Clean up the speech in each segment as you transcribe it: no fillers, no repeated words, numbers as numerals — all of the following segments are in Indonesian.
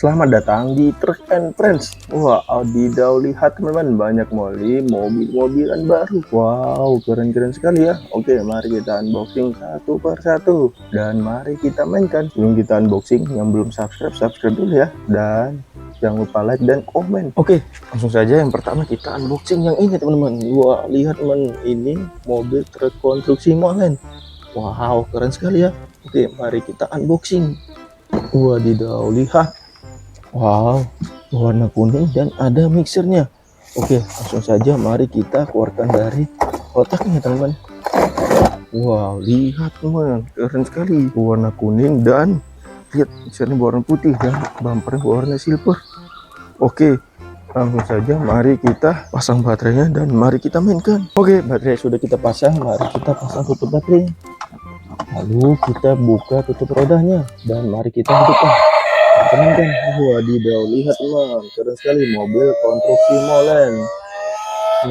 Selamat datang di Truck and Friends. Wah, Audidaw, lihat teman-teman, banyak mobil-mobilan baru. Wow, keren-keren sekali ya. Oke, mari kita unboxing satu per satu. Dan mari kita mainkan. Sebelum kita unboxing, yang belum subscribe dulu ya. Dan jangan lupa like dan komen. Oke, langsung saja yang pertama kita unboxing yang ini teman-teman. Wah, lihat teman, ini mobil truk konstruksi molen. Wow, keren sekali ya. Oke, mari kita unboxing. Wadidaw, lihat. Wow, warna kuning dan ada mixernya. Oke, langsung saja mari kita keluarkan dari kotaknya teman-teman. Wow, lihat teman, keren sekali. Warna kuning dan lihat mixernya warna putih dan bumpernya warna silver. Oke, langsung saja mari kita pasang baterainya dan mari kita mainkan. Oke, baterai sudah kita pasang, mari kita pasang tutup baterai. Lalu kita buka tutup rodanya dan mari kita hidupkan. Teman-teman, wadidaw, lihat teman, keren sekali mobil konstruksi molen.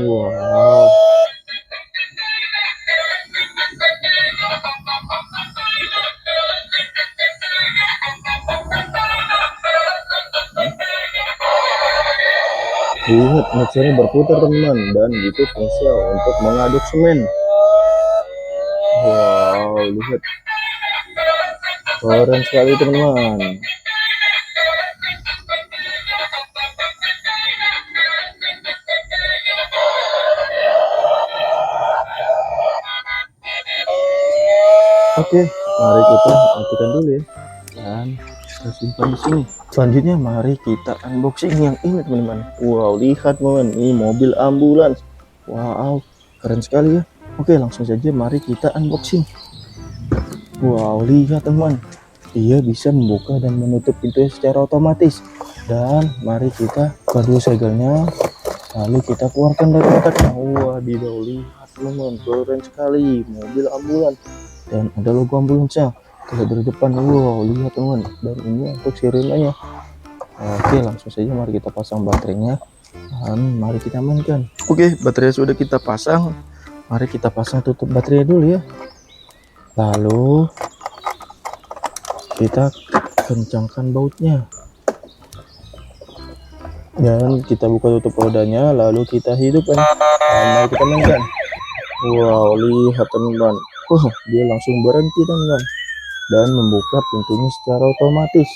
Wow. Lihat mixernya berputar teman, dan itu fungsinya untuk mengaduk semen. Wow, lihat, keren sekali teman-teman. Oke, mari kita matikan dulu ya, dan kita simpan di sini. Selanjutnya mari kita unboxing yang ini teman-teman. Wow, lihat teman, ini mobil ambulans. Wow, keren sekali ya. Oke, langsung saja mari kita unboxing. Wow, lihat teman, dia bisa membuka dan menutup pintunya secara otomatis. Dan mari kita buka dulu segelnya, lalu kita keluarkan dari kotaknya. Wadidaw, lihat teman, keren sekali mobil ambulans dan ada logo ambulansnya dari depan. Wow, lihat teman, dan ini untuk sirenanya. Oke, langsung saja mari kita pasang baterainya dan mari kita mainkan. Oke, baterai sudah kita pasang, mari kita pasang tutup baterai dulu ya, lalu kita kencangkan bautnya dan kita buka tutup rodanya, lalu kita hidupkan dan mari kita mainkan. Wow, lihat teman-teman, dia langsung berhenti teman-teman dan membuka pintunya secara otomatis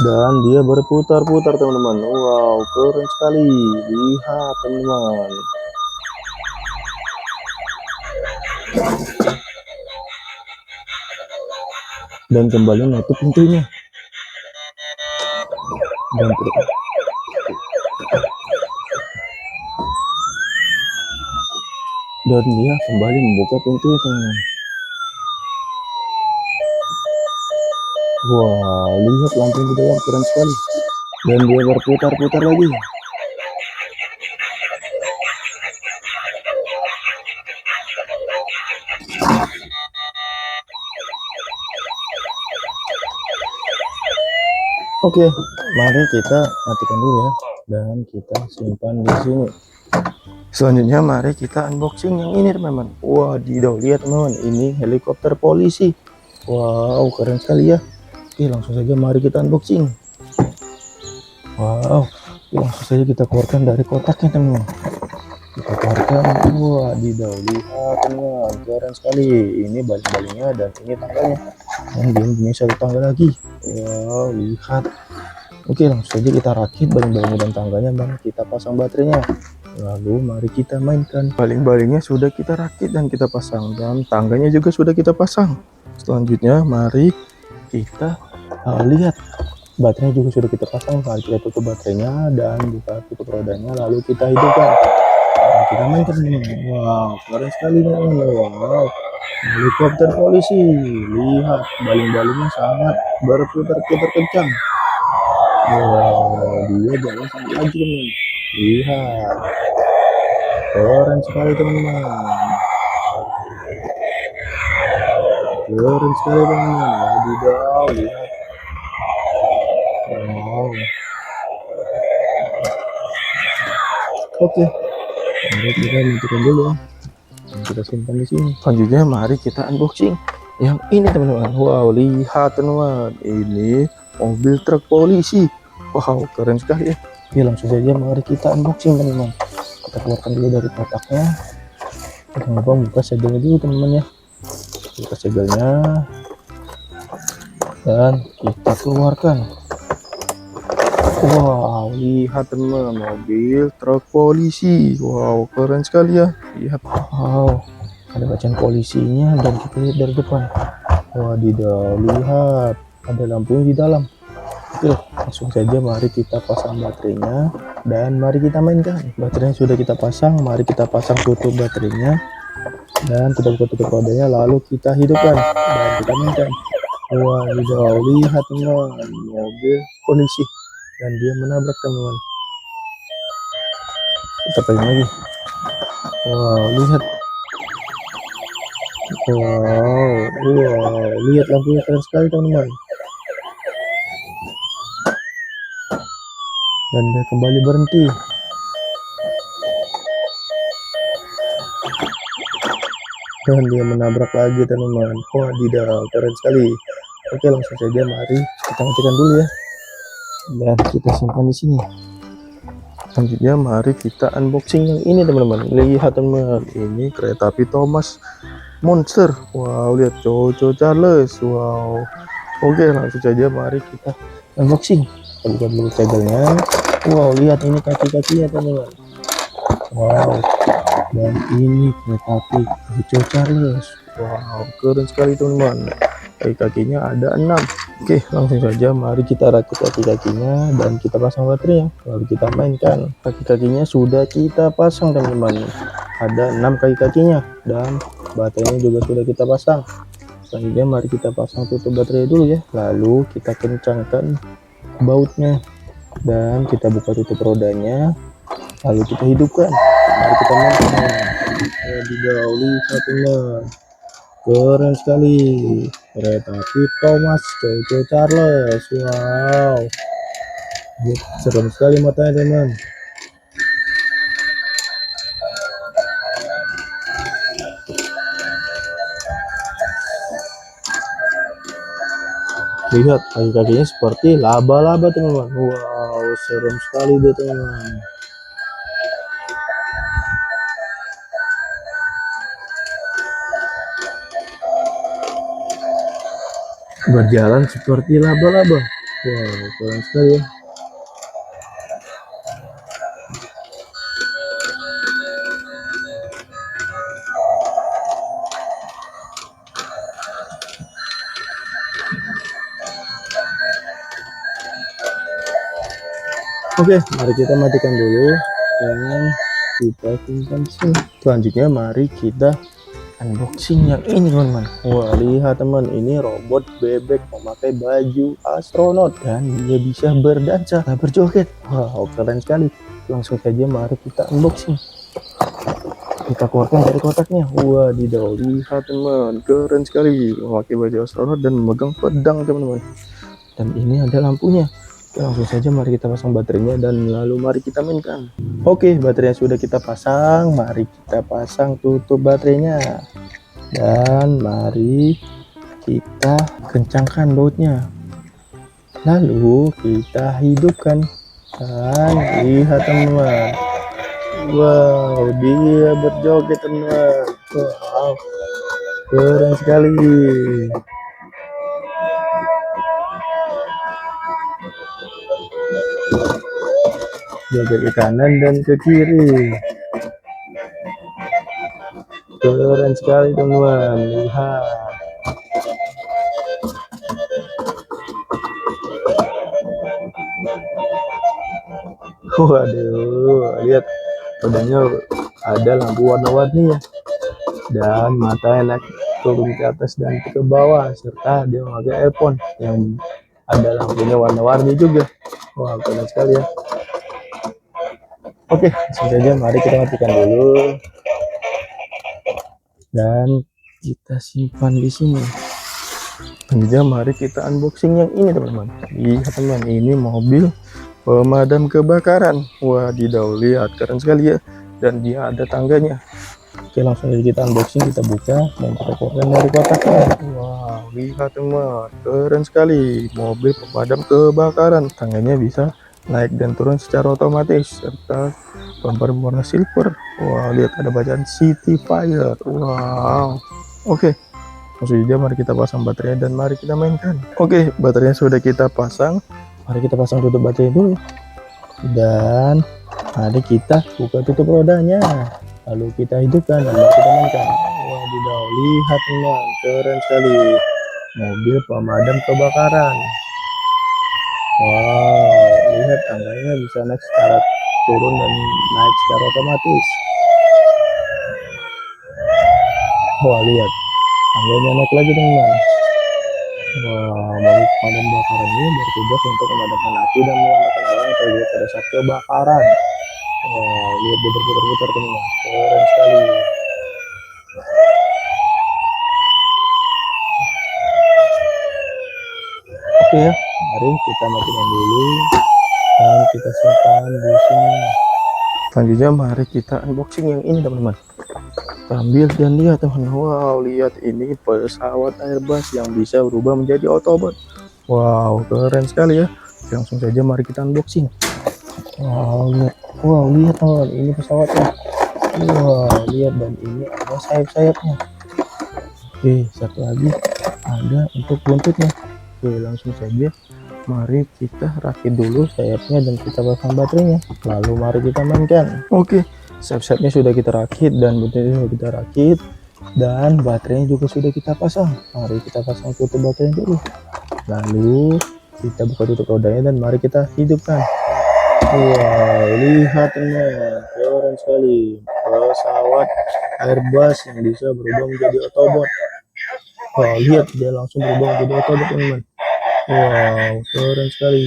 dan dia berputar-putar teman-teman. Wow, keren sekali, lihat teman-teman. Dan kembali menutup pintunya dan dia kembali membuka pintunya teman-teman. Wow, lihat lampu di dalam, keren sekali, dan dia berputar-putar lagi. Oke, mari kita matikan dulu ya, dan kita simpan di sini. Selanjutnya mari kita unboxing yang ini teman-teman. Wadidaw, lihat teman-teman, ini helikopter polisi. Wow, keren sekali ya. Oke, langsung saja mari kita unboxing. Wow, langsung saja kita keluarkan dari kotaknya teman-teman. Kita keluarkan. Wadidaw, lihat teman-teman, keren sekali. Ini baling-balingnya dan ini tangganya, dan dia punya satu tangga lagi. Wow, lihat. Oke, langsung saja kita rakit baling-balingnya dan tangganya, dan kita pasang baterainya. Lalu mari kita mainkan. Baling-balingnya sudah kita rakit dan kita pasang, dan tangganya juga sudah kita pasang. Selanjutnya mari kita lihat, baterainya juga sudah kita pasang. Mari kita tutup baterainya dan buka tutup rodanya, lalu kita hidupkan. Mari kita mainkan ini. Wow, keren sekali teman. Wow, helikopter polisi. Lihat, baling-balingnya sangat berputar-putar kencang. Wow, dia jalan sangat laju teman. Lihat, keren sekali teman-teman. Keren sekali teman-teman. Wadidaw, lihat. Wow. Oke, mari kita matikan dulu ya, dan kita simpan di sini. Selanjutnya mari kita unboxing yang ini teman-teman. Wow, lihat teman-teman, ini mobil truk polisi. Wow, keren sekali ya. Ya langsung saja mari kita unboxing teman-teman. Kita keluarkan dulu dari kotaknya. Jangan lupa buka segelnya dulu teman-teman ya. Buka segelnya dan kita keluarkan. Wow, lihat teman, mobil truk polisi. Wow, keren sekali ya. Lihat. Wow, ada bacaan polisinya dan kita lihat dari depan. Wadidaw, lihat ada lampunya di dalam. Oke, langsung saja mari kita pasang baterainya dan mari kita mainkan. Baterainya sudah kita pasang, mari kita pasang tutup baterainya dan kita buka tutup rodanya, lalu kita hidupkan dan kita mainkan. Wadidaw, lihat teman, mobil polisi dan dia menabrak teman. Kita pegang lagi. Wow, lihat. Wow, lihat lampunya keren sekali teman-teman. Dan dia kembali berhenti. Dan dia menabrak lagi teman-teman. Wadidaw, keren sekali. Oke, langsung saja mari kita matikan dulu ya. Dan kita simpan di sini. Selanjutnya mari kita unboxing yang ini teman-teman. Lihat teman-teman, ini kereta api Thomas Monster. Wow, lihat Coco Charles. Wow. Oke, langsung saja mari kita unboxing. Kita buka dulu segelnya. Wow, lihat ini kaki-kakinya teman-teman. Wow. Dan ini kereta api Coco Charles. Wow, keren sekali teman-teman. Kaki-kakinya ada 6. Oke, langsung saja mari kita rakit kaki-kakinya dan kita pasang baterai ya. Lalu kita mainkan. Kaki-kakinya sudah kita pasang teman-teman. Ada 6 kaki-kakinya dan baterainya juga sudah kita pasang. Selanjutnya mari kita pasang tutup baterai dulu ya. Lalu kita kencangkan bautnya dan kita buka tutup rodanya. Lalu kita hidupkan. Mari kita mainkan. Wadidaw, lihat teman, keren sekali kereta api Thomas Coco Charles. Wow, serem sekali matanya teman. Lihat kaki-kakinya seperti laba-laba teman-teman. Wow, serem sekali deh teman. Berjalan seperti laba-laba. Wow, keren sekali ya. Oke, mari kita matikan dulu dan kita simpan sini. Selanjutnya mari kita unboxing yang ini teman-teman. Wah, lihat teman, ini robot bebek memakai baju astronot dan dia bisa berdansa, berjoget. Wow, keren sekali. Langsung saja mari kita unboxing. Kita keluarkan dari kotaknya. Wadidaw, lihat teman, keren sekali, memakai baju astronot dan memegang pedang teman-teman. Dan ini ada lampunya. Langsung saja mari kita pasang baterainya dan lalu mari kita mainkan. Oke, baterainya sudah kita pasang, mari kita pasang tutup baterainya dan mari kita kencangkan bautnya, lalu kita hidupkan dan lihat teman, wow, dia berjoget teman. Wow, keren sekali. Joget ke kanan dan ke kiri. Keren sekali teman-teman, lihat. Waduh, lihat rodanya ada lampu warna-warni ya, dan matanya naik turun ke atas dan ke bawah, serta dia memakai earphone yang ada lampunya warna-warni juga. Wah, keren sekali ya. Oke, langsung saja mari kita matikan dulu dan kita simpan di sini. Kemudian mari kita unboxing yang ini teman-teman. Lihat teman, ini mobil pemadam kebakaran. Wadidaw, lihat keren sekali ya, dan dia ada tangganya. Oke, langsung aja kita unboxing, kita buka dan kita keluarkan dari kotaknya. Wow, lihat teman, keren sekali. Mobil pemadam kebakaran, tangannya bisa naik dan turun secara otomatis, serta bumper warna silver. Wow, lihat ada bacaan City Fire. Wow. Oke, langsung aja mari kita pasang baterainya dan mari kita mainkan. Oke, baterainya sudah kita pasang. Mari kita pasang tutup baterai dulu. Dan mari kita buka tutup rodanya. Lalu kita hidupkan dan baru kita mainkan. Wadidaw, lihat teman, keren sekali. Mobil pemadam kebakaran. Wow, lihat tangganya bisa naik secara turun dan naik secara otomatis. Wah, lihat tangganya naik lagi teman. Wah, mobil pemadam kebakaran ini bertugas untuk memadamkan api dan menyelamatkan orang yang terlibat pada saat kebakaran. Wah, lihat dia berputar-putar teman, keren sekali. Oke ya, mari kita matikan dulu dan kita simpan di sini. Selanjutnya mari kita unboxing yang ini teman-teman. Kita ambil dan lihat teman. Wow, lihat ini pesawat Airbus yang bisa berubah menjadi Autobot. Wow, keren sekali ya. Langsung saja mari kita unboxing. Wow, lihat teman, ini pesawatnya. Wow, lihat, dan ini ada sayap-sayapnya. Oke, satu lagi ada untuk buntutnya. Oke, langsung saja mari kita rakit dulu sayapnya dan kita pasang baterainya, lalu mari kita mainkan. Oke, sayap-sayapnya sudah kita rakit dan buntutnya sudah kita rakit dan baterainya juga sudah kita pasang. Mari kita pasang tutup baterai dulu, lalu kita buka tutup rodanya dan mari kita hidupkan. Wow, lihat teman, keren sekali pesawat Airbus yang bisa berubah menjadi Autobot. Wow, lihat dia langsung berubah menjadi Autobot teman. Wow, keren sekali.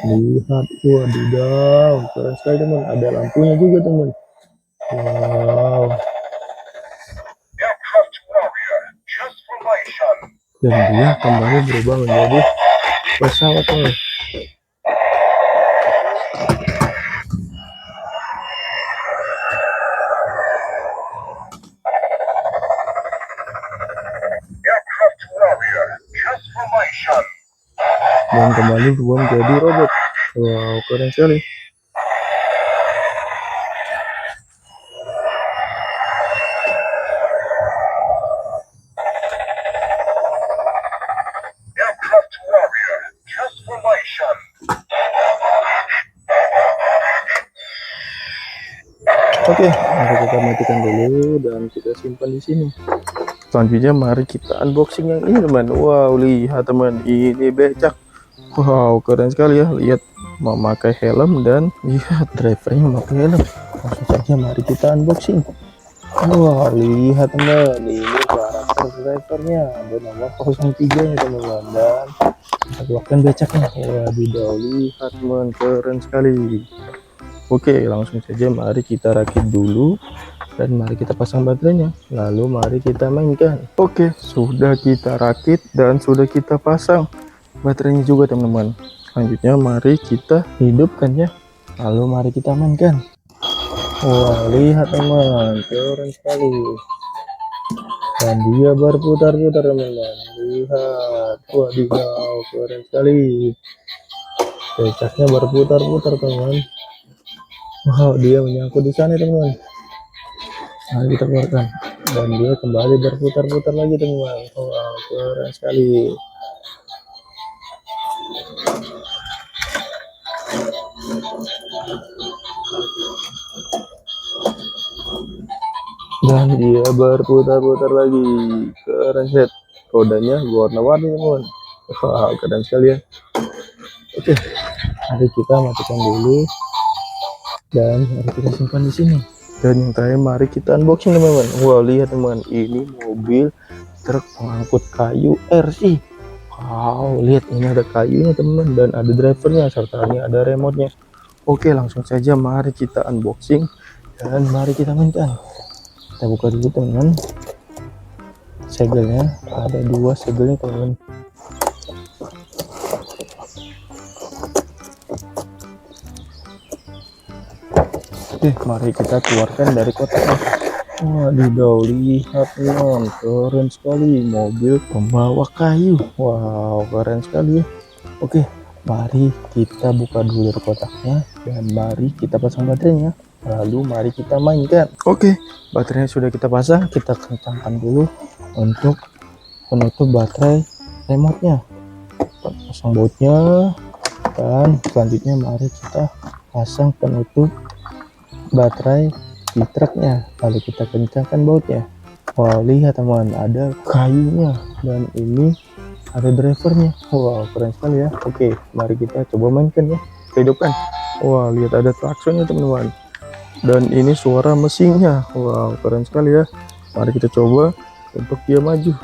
Lihat, wadidaw, keren sekali teman. Ada lampunya juga teman. Wow. Dan dia kembali berubah menjadi pesawat teman. Dan kembali berubah menjadi robot. Wow, keren sekali. Oke, mari kita matikan dulu dan kita simpan di sini. Selanjutnya mari kita unboxing yang ini teman. Wow, lihat teman, ini becak. Wow, keren sekali ya. Lihat, memakai helm dan lihat drivernya memakai helm. Langsung saja mari kita unboxing. Wow, lihat teman, ini karakter drivernya ada nomor 03 nya teman-teman, dan kita keluarkan becaknya. Wadidaw, lihat teman, keren sekali. Oke, langsung saja mari kita rakit dulu dan mari kita pasang baterainya, lalu mari kita mainkan. Oke, sudah kita rakit dan sudah kita pasang baterainya juga teman-teman. Selanjutnya mari kita hidupkan ya, lalu mari kita mainkan. Wah, lihat teman, keren sekali. Dan dia berputar-putar teman-teman. Lihat, wadidaw, keren sekali. Becaknya berputar-putar teman. Wow, dia menyangkut di sana teman. Mari kita keluarkan dan dia kembali berputar-putar lagi teman. Wow, keren sekali. Dan dia berputar-putar lagi. Keren set. Rodanya warna-warni teman. Wow, keren sekali ya. Oke, mari kita matikan dulu dan mari kita simpan di sini. Dan yang terakhir mari kita unboxing teman-teman. Wow, lihat teman, ini mobil truk pengangkut kayu RC. Wow, lihat, ini ada kayunya teman, dan ada drivernya serta ini ada remote-nya. Oke, langsung saja mari kita unboxing dan mari kita mainkan. Kita buka dulu teman, segelnya ada 2 segelnya teman. Oke, Oke, mari kita keluarkan dari kotaknya. Wadidaw, lihat teman, keren sekali mobil pembawa kayu. Wow, keren sekali ya. Oke, mari kita buka dulu dari kotaknya dan mari kita pasang baterainya. Lalu mari kita mainkan. Oke, baterainya sudah kita pasang, kita kencangkan dulu untuk penutup baterai remote-nya. Pasang bautnya dan selanjutnya mari kita pasang penutup baterai di truknya, lalu kita kencangkan bautnya. Wow, lihat teman, ada kayunya dan ini ada drivernya. Wow, keren sekali ya. Oke, mari kita coba mainkan ya, kita hidupkan. Wah, lihat ada klaksonnya teman-teman, dan ini suara mesinnya. Wow, keren sekali ya. Mari kita coba untuk dia maju.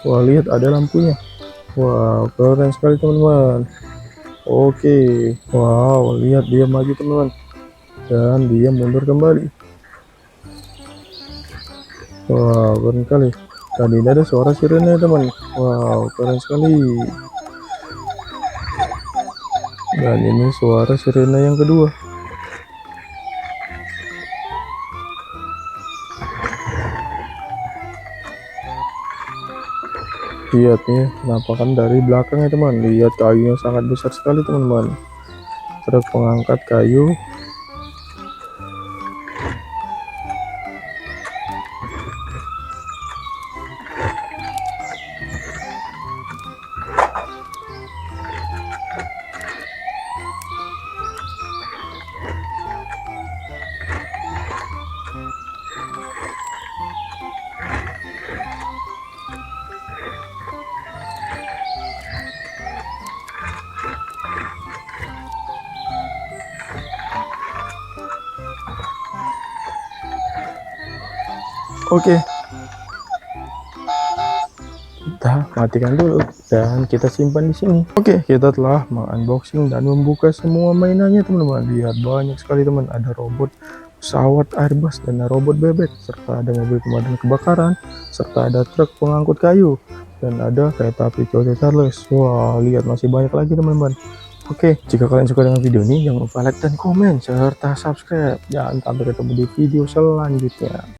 Wah, lihat ada lampunya. Wow, keren sekali teman-teman. Oke, wow, lihat dia maju teman-teman, dan dia mundur kembali. Wow, keren sekali. Tadi ada suara sirene teman. Wow, keren sekali. Dan ini suara sirene yang kedua. Lihat nih penampakan dari belakang ya teman. Lihat kayunya sangat besar sekali teman-teman. Truk pengangkat kayu. Oke, kita matikan dulu dan kita simpan di sini. Oke, kita telah mengunboxing dan membuka semua mainannya teman-teman. Lihat banyak sekali teman, ada robot pesawat Airbus dan robot bebek, serta ada mobil pemadam kebakaran, serta ada truk pengangkut kayu, dan ada kereta api Toyota Charles. Wah, lihat masih banyak lagi teman-teman. Oke, jika kalian suka dengan video ini, jangan lupa like dan komen serta subscribe. Dan sampai ketemu di video selanjutnya.